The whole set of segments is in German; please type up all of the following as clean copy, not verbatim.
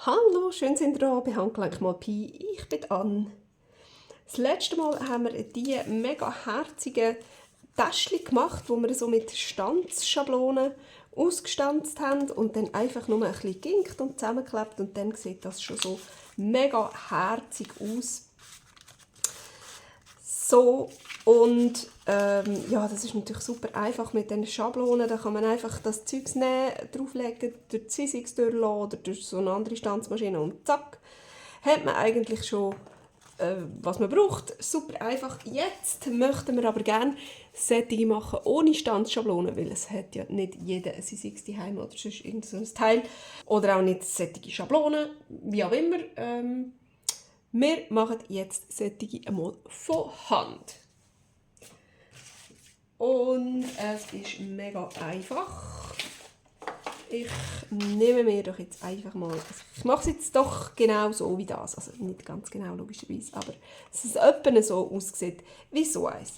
Hallo, schön sind ihr da bei Handgelenk mal Pi. Ich bin Anne. Das letzte Mal haben wir die mega herzigen Täschchen gemacht, wo wir so mit Stanzschablonen ausgestanzt haben und dann einfach nur ein bisschen ginkt und zusammengeklebt und dann sieht das schon so mega herzig aus. So, und ja, das ist natürlich super einfach mit diesen Schablonen. Da kann man einfach das Zeugs nehmen, drauflegen, durch die Sizzix durchlassen oder durch so eine andere Stanzmaschine und zack, hat man eigentlich schon, was man braucht. Super einfach. Jetzt möchten wir aber gerne Sättige machen ohne Stanzschablonen, weil es hat ja nicht jeder ein Sizzix daheim oder sonst irgend so ein Teil. Oder auch nicht sättige Schablonen, wie auch immer. Wir machen jetzt solche einmal von Hand. Und es ist mega einfach. Ich nehme mir doch jetzt einfach mal, ich mache es jetzt doch genau so wie das, also nicht ganz genau logischerweise, aber dass es etwa so aussieht wie so eins.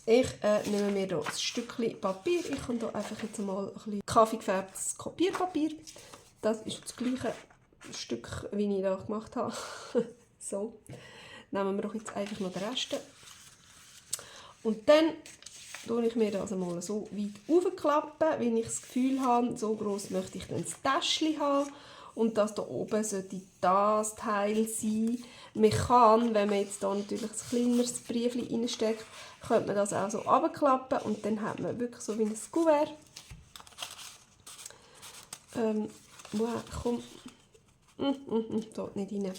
Ich nehme mir hier ein Stückchen Papier, ich habe hier einfach jetzt mal ein bisschen kaffeegefärbtes Kopierpapier. Das ist das gleiche Stück, wie ich das gemacht habe. So, nehmen wir doch jetzt einfach noch den Rest. Und dann tue ich mir das mal so weit aufklappen, wie ich das Gefühl habe, so gross möchte ich dann das Täschchen haben. Und das hier oben sollte das Teil sein. Man kann, wenn man jetzt hier natürlich ein kleineres Briefchen reinsteckt, könnte man das auch so runterklappen und dann hat man wirklich so wie ein Kuvert. Komm. So, nicht rein.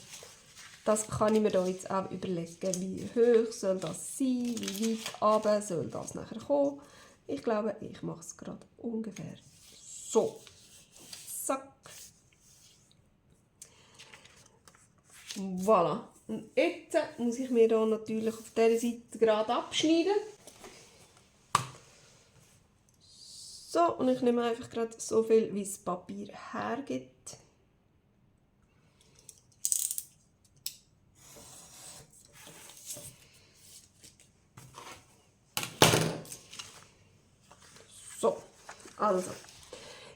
Das kann ich mir da jetzt auch überlegen, wie hoch soll das sein, wie weit runter soll das nachher kommen. Ich glaube, ich mache es gerade ungefähr so. Zack. Voilà. Und jetzt muss ich mir da natürlich auf dieser Seite gerade abschneiden. So, und ich nehme einfach gerade so viel, wie das Papier hergibt. So, also,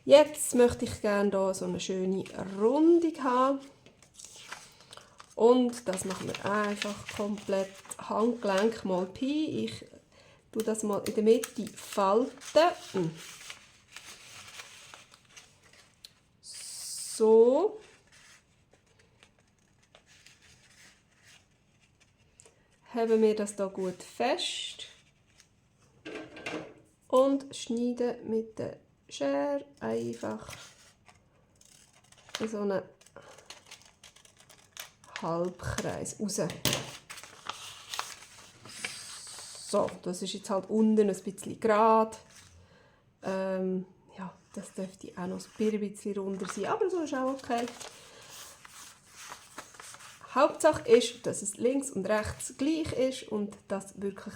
jetzt möchte ich gerne hier so eine schöne Rundung haben. Und das machen wir einfach komplett Handgelenk mal Pi. Ich tue das mal in der Mitte falten. So. Haben wir das hier gut fest. Und schneiden mit der Schere einfach so einen Halbkreis raus. So, das ist jetzt halt unten ein bisschen gerade. Ja, das dürfte auch noch ein bisschen runter sein, aber so ist auch okay. Hauptsache ist, dass es links und rechts gleich ist und dass wirklich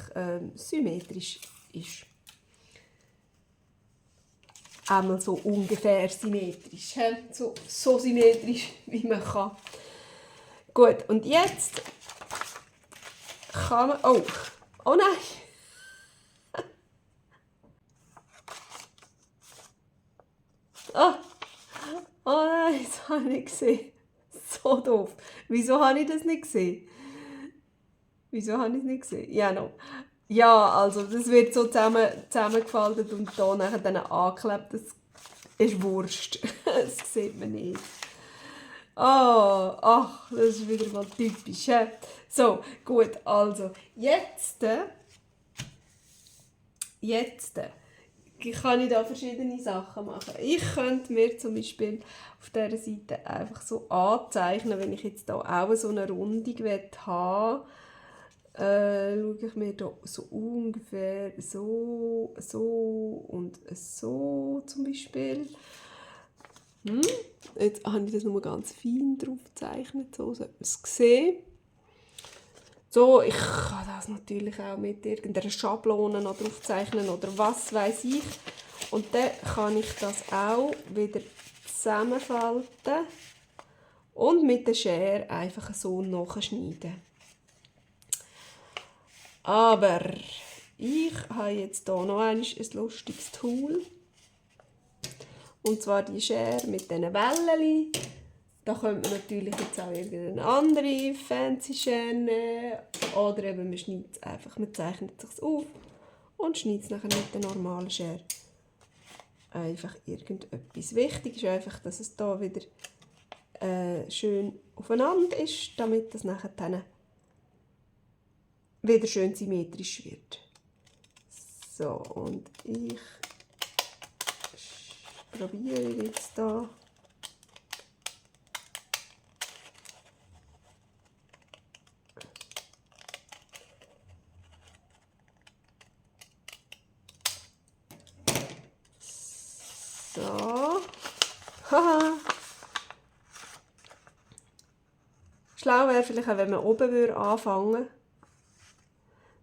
symmetrisch ist. Einmal so ungefähr symmetrisch. So symmetrisch, wie man kann. Gut, und jetzt kann man... Oh nein! Oh nein, das habe ich nicht gesehen. So doof. Wieso habe ich das nicht gesehen? Wieso habe ich es nicht gesehen? Ja, no. Ja, also das wird so zusammengefaltet und da nachher dann angeklebt. Das ist Wurst. Das sieht man nicht. Oh, ach, das ist wieder mal typisch. He? So, gut, also jetzt kann ich da verschiedene Sachen machen. Ich könnte mir zum Beispiel auf dieser Seite einfach so anzeichnen, wenn ich jetzt da auch so eine Rundung haben will, schaue ich mir da so ungefähr so und so zum Beispiel. Jetzt habe ich das nur ganz fein drauf gezeichnet, so sollte man es sehen. So, ich kann das natürlich auch mit irgendeiner Schablone noch drauf zeichnen oder was weiß ich. Und dann kann ich das auch wieder zusammenfalten und mit der Schere einfach so nachschneiden. Aber ich habe jetzt hier noch ein lustiges Tool. Und zwar die Schere mit diesen Wellen. Da könnte man natürlich jetzt auch irgendeine andere fancy Schere nehmen. Oder eben man schneidet es einfach, man zeichnet es sich auf und schneidet es nachher mit der normalen Schere. Einfach irgendetwas. Wichtig ist einfach, dass es hier wieder schön aufeinander ist, damit das nachher dann wieder schön symmetrisch wird. So, und ich probiere jetzt da so. Haha. Schlau wäre vielleicht auch, wenn man oben anfangen würde.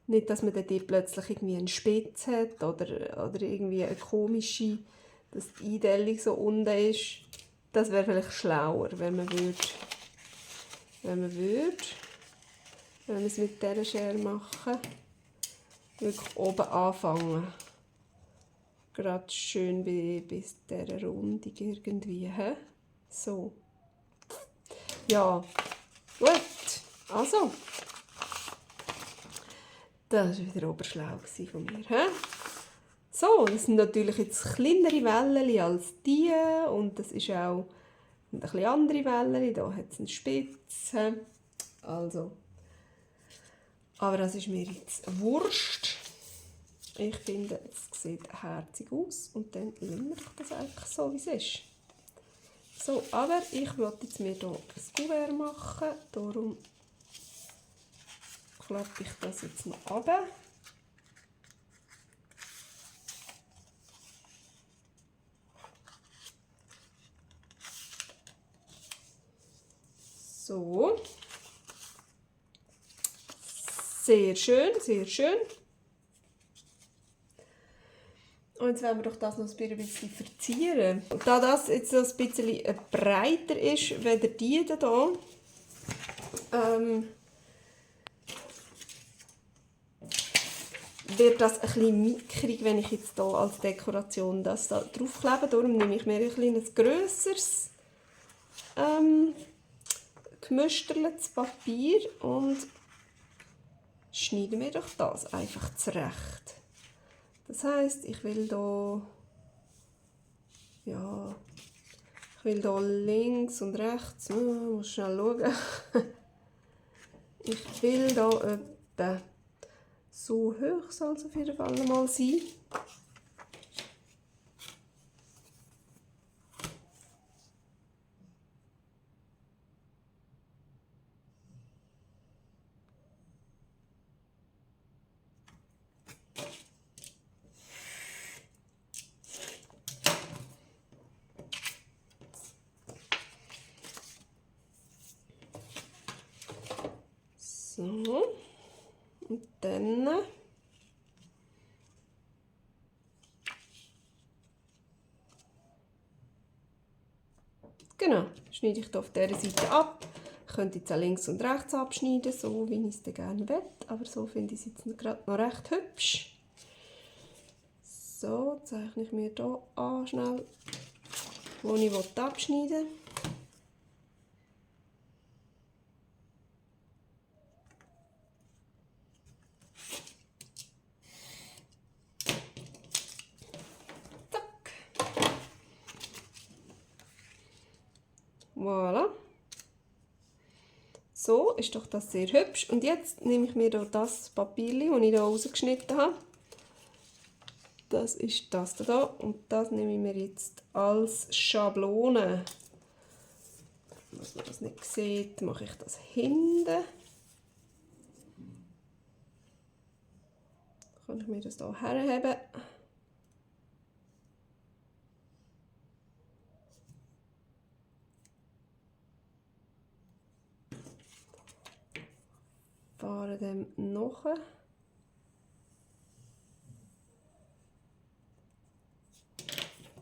Nicht, dass man dann plötzlich irgendwie einen Spitz hat oder irgendwie eine komische, dass die Einteilung so unten ist. Das wäre vielleicht schlauer, wenn man es mit dieser Schere machen, wirklich oben anfangen. Gerade schön bis dieser Rundung irgendwie. He? So. Ja, gut. Also. Das war wieder oberschlau von mir. He? So, das sind natürlich jetzt kleinere Wellen als die. Und das ist auch ein bisschen andere Wellen. Hier hat es eine Spitze. Also. Aber das ist mir jetzt Wurst. Ich finde, es sieht herzig aus. Und dann lassen wir das einfach so, wie es ist. So, aber ich wollte jetzt mir hier ein Kuvert machen. Darum klappe ich das jetzt noch runter. So. Sehr schön, sehr schön. Und jetzt wollen wir doch das noch ein bisschen verzieren. Und da das jetzt so ein bisschen breiter ist, als die hier, wird das ein bisschen mickrig, wenn ich jetzt hier als Dekoration das da draufklebe. Darum nehme ich mir ein kleines grösseres gemüstertes Papier und schneide mir doch das einfach zurecht. Das heisst, ich will hier links und rechts, muss schnell schauen. Ich will hier etwa so hoch soll es auf jeden Fall mal sein. So. Und dann genau, schneide ich hier auf dieser Seite ab. Ich könnte jetzt auch links und rechts abschneiden, so wie ich es gerne will. Aber so finde ich es jetzt gerade noch recht hübsch. So, zeichne ich mir hier an, schnell, wo ich abschneiden will. Voilà. So ist doch das sehr hübsch. Und jetzt nehme ich mir hier das Papier, das ich hier rausgeschnitten habe. Das ist das hier. Und das nehme ich mir jetzt als Schablone. Dass man das nicht sieht, mache ich das hinten. Dann kann ich mir das hier herheben. Fahre dem nach.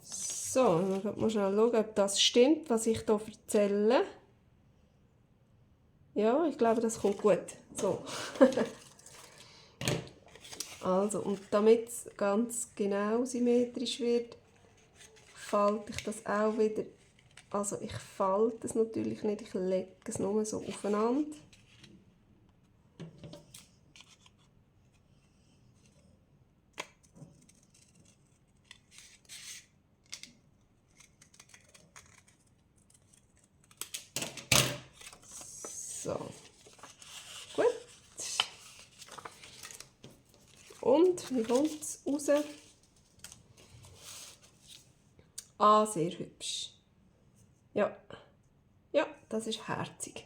So, dann muss schnell schauen, ob das stimmt, was ich hier erzähle. Ja, ich glaube, das kommt gut. So. Also, und damit es ganz genau symmetrisch wird, falte ich das auch wieder Also ich falte es natürlich nicht, ich lege es nur so aufeinander. So, gut. Und wie kommt es raus? Ah, sehr hübsch. Ja, ja, das ist herzig.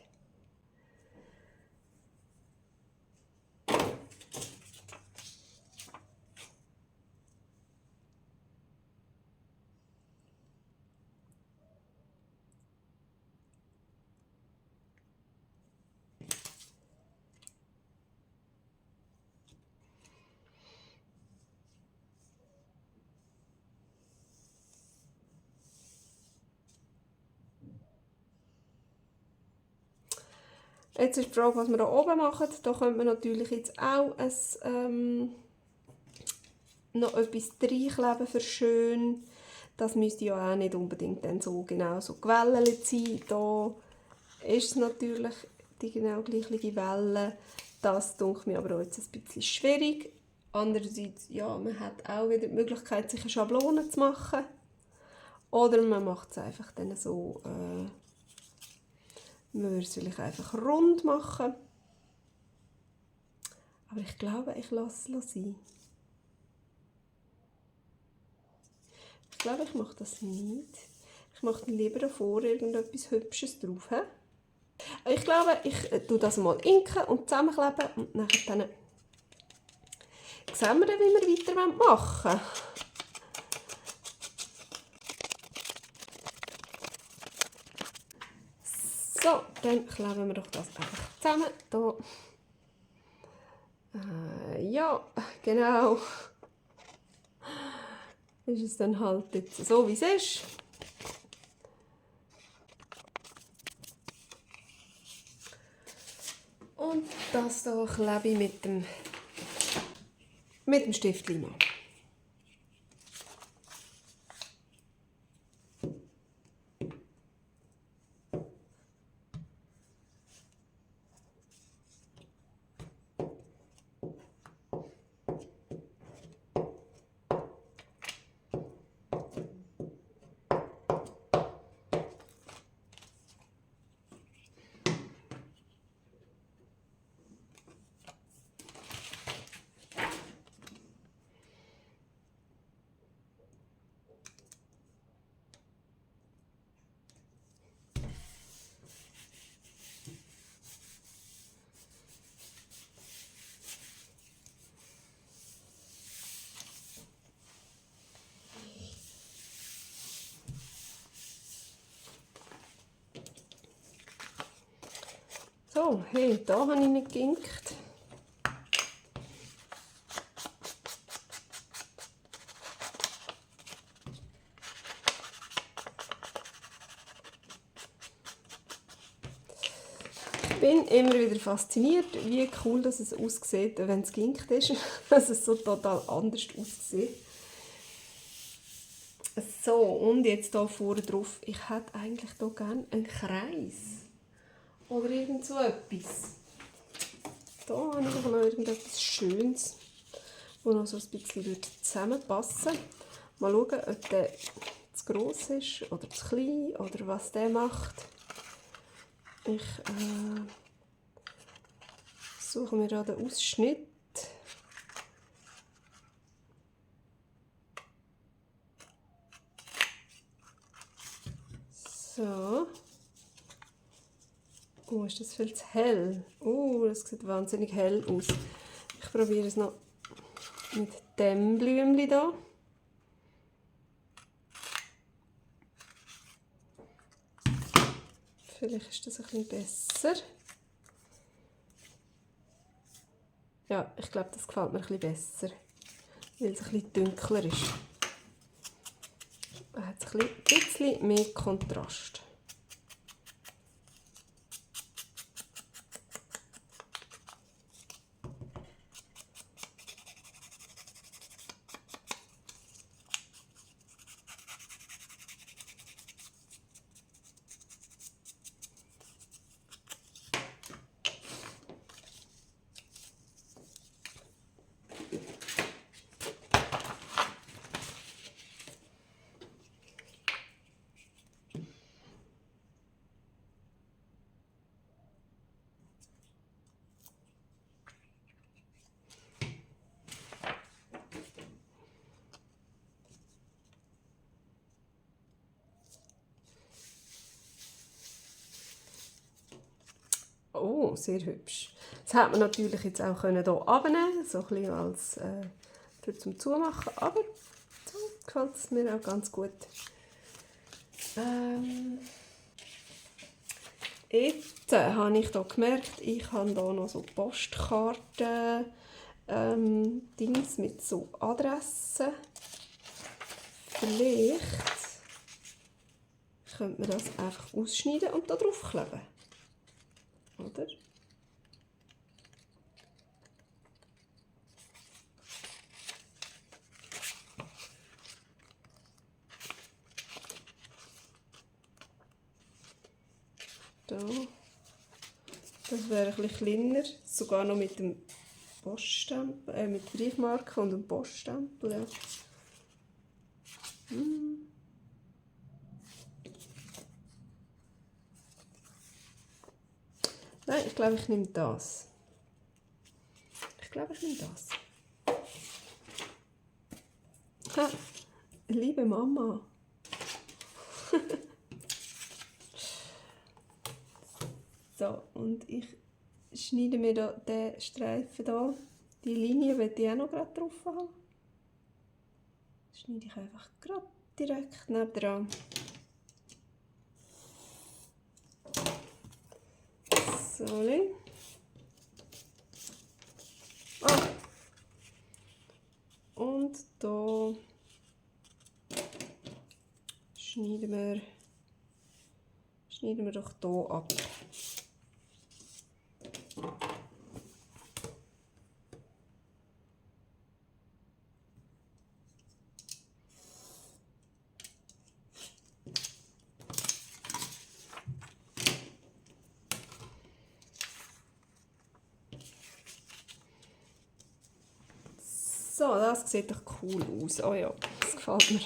Jetzt ist die Frage, was wir hier oben machen. Da könnte man natürlich jetzt auch noch etwas reinkleben für schön. Das müsste ja auch nicht unbedingt dann so genau so gewellt sein. Da ist es natürlich die genau gleiche Welle. Das dunkelt mir aber auch jetzt ein bisschen schwierig. Andererseits, ja, man hat auch wieder die Möglichkeit, sich eine Schablone zu machen. Oder man macht es einfach dann so, man würde es vielleicht einfach rund machen. Aber ich glaube, ich lasse es sein. Ich glaube, ich mache das nicht. Ich mache dann lieber davor irgendetwas Hübsches drauf. He? Ich glaube, ich tue das mal inken und zusammenkleben und dann sehen wir dann, wie wir weiter machen wollen. So, dann kleben wir doch das einfach zusammen. Da. Ja, genau. Ist es dann halt jetzt so, wie es ist. Und das hier klebe ich mit dem Stift Lima. So, hey, da habe ich nicht geinkt. Ich bin immer wieder fasziniert, wie cool das es aussieht, wenn es geinkt ist. Dass es so total anders aussieht. So, und jetzt hier vorne drauf. Ich hätte eigentlich hier gerne einen Kreis. Oder irgend so etwas. Da habe ich noch irgendetwas Schönes, das noch so ein bisschen zusammenpassen würde. Mal schauen, ob der zu gross ist oder zu klein oder was der macht. Ich suche mir da den Ausschnitt. So. Oh, ist das viel zu hell? Oh, das sieht wahnsinnig hell aus. Ich probiere es noch mit dem Blümchen hier. Vielleicht ist das ein bisschen besser. Ja, ich glaube, das gefällt mir ein bisschen besser, weil es ein bisschen dunkler ist. Man hat ein bisschen mehr Kontrast. Oh, sehr hübsch. Das hätte man natürlich jetzt auch hier abnehmen, so ein bisschen als für zum Zumachen, aber so gefällt es mir auch ganz gut. Jetzt habe ich hier gemerkt, ich habe hier noch so Postkarten, Dings mit so Adressen. Vielleicht könnte man das einfach ausschneiden und da drauf kleben. Oder? Da. Das wäre ein bisschen kleiner, sogar noch mit dem Poststempel, mit Briefmarke und dem Poststempel. Ja. Nein, ich glaube, ich nehme das. Ha, liebe Mama. So, und ich schneide mir da den Streifen da, die Linie, die ich auch noch gerade drauf haben. Schneide ich einfach gerade direkt nebendran. So. Ah. Und da schneiden wir doch hier ab. So, das sieht doch cool aus. Oh ja, das gefällt mir.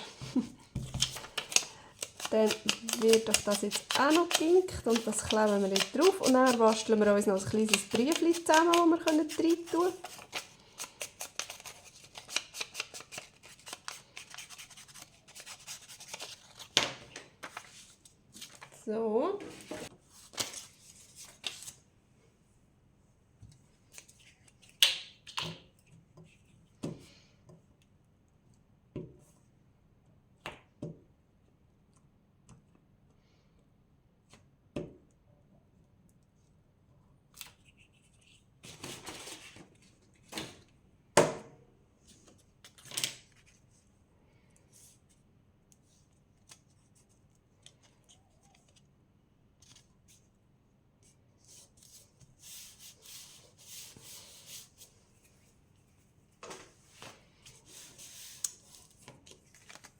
Dann wird doch das jetzt auch noch pinkt und das kleben wir jetzt drauf. Und dann basteln wir uns noch ein kleines Briefchen zusammen, das wir rein tun können. So.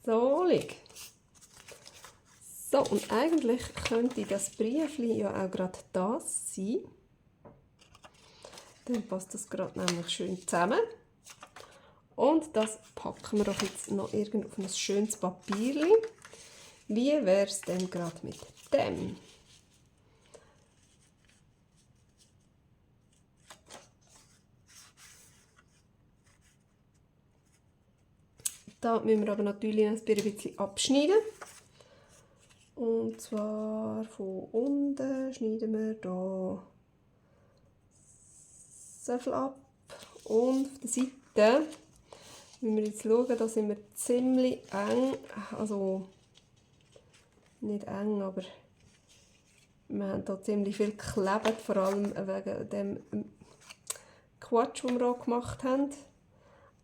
So, so, und eigentlich könnte das Briefchen ja auch gerade das sein. Dann passt das gerade nämlich schön zusammen. Und das packen wir doch jetzt noch irgend auf ein schönes Papier. Wie wäre es denn gerade mit dem? Da müssen wir aber natürlich ein bisschen abschneiden. Und zwar von unten schneiden wir hier so viel ab. Und auf der Seite müssen wir jetzt schauen, da sind wir ziemlich eng. Also nicht eng, aber wir haben hier ziemlich viel geklebt, vor allem wegen dem Quatsch, den wir auch gemacht haben.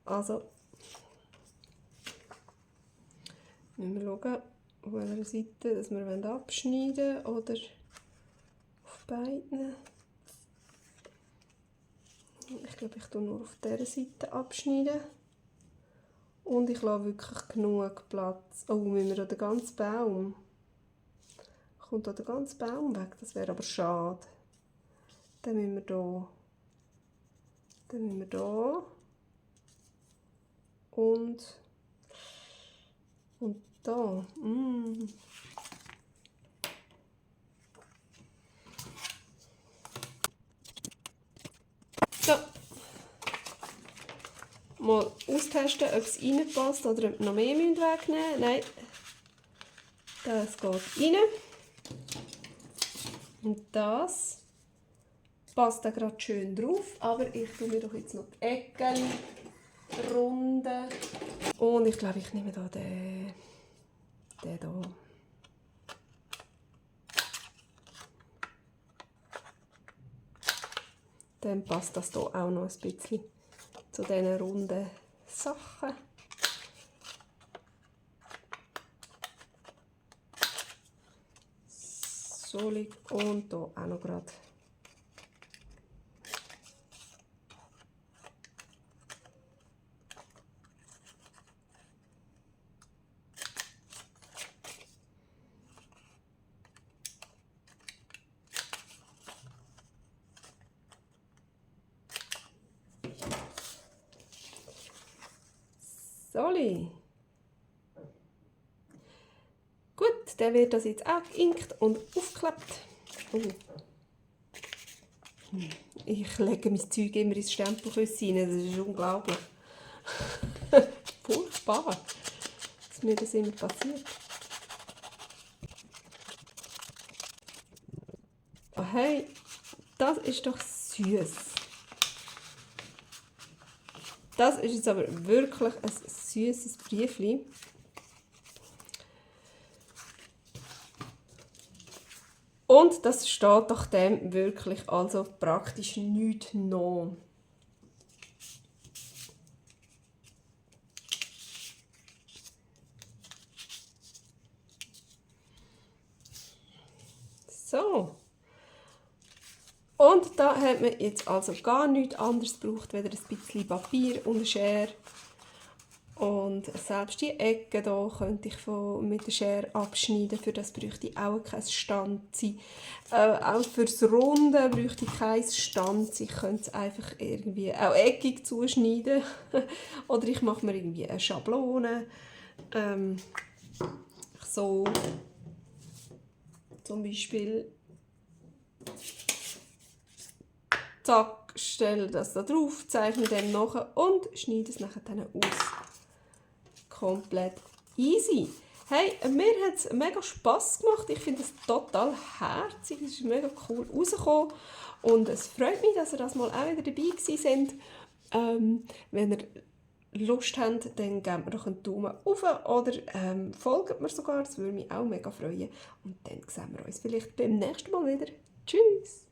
Also müssen wir schauen, auf welcher Seite dass wir abschneiden wollen oder auf beiden. Ich glaube, ich tue nur auf dieser Seite abschneiden. Und ich lasse wirklich genug Platz. Oh, müssen wir den ganzen Baum? Kommt da der ganze Baum weg? Das wäre aber schade. Dann müssen wir hier. Dann müssen wir hier. Und da. So. Mal austesten, ob es reinpasst oder ob wir noch mehr wegnehmen müssen. Nein. Das geht rein. Und das passt da gerade schön drauf. Aber ich tue mir doch jetzt noch die Ecken runden. Und ich glaube, ich nehme da den hier. Dann passt das hier auch noch ein bisschen zu diesen runden Sachen. So liegt und hier auch noch gerade. Soli. Gut, dann wird das jetzt auch geinkt und aufgeklappt. Ich lege mein Zeug immer ins Stempelküsse rein, das ist unglaublich. Furchtbar, dass mir das immer passiert. Oh hey, das ist doch süß. Das ist jetzt aber wirklich ein süßes Briefli. Und das steht doch dem wirklich also praktisch nichts nach. So. Und da hat man jetzt also gar nichts anderes gebraucht, als ein bisschen Papier und eine Schere. Und selbst die Ecken hier könnte ich mit der Schere abschneiden. Für das bräuchte ich auch kein Stanzi. Auch fürs Runde bräuchte ich kein Stanzi. Ich könnte es einfach irgendwie auch eckig zuschneiden. Oder ich mache mir irgendwie eine Schablone. So zum Beispiel. Zack, stelle das da drauf, zeichne dann nachher und schneide es nachher dann aus. Komplett easy. Hey, mir hat es mega Spass gemacht. Ich finde es total herzig. Es ist mega cool rausgekommen. Und es freut mich, dass ihr das mal auch wieder dabei gewesen seid. Wenn ihr Lust habt, dann gebt mir doch einen Daumen hoch oder folgt mir sogar. Das würde mich auch mega freuen. Und dann sehen wir uns vielleicht beim nächsten Mal wieder. Tschüss!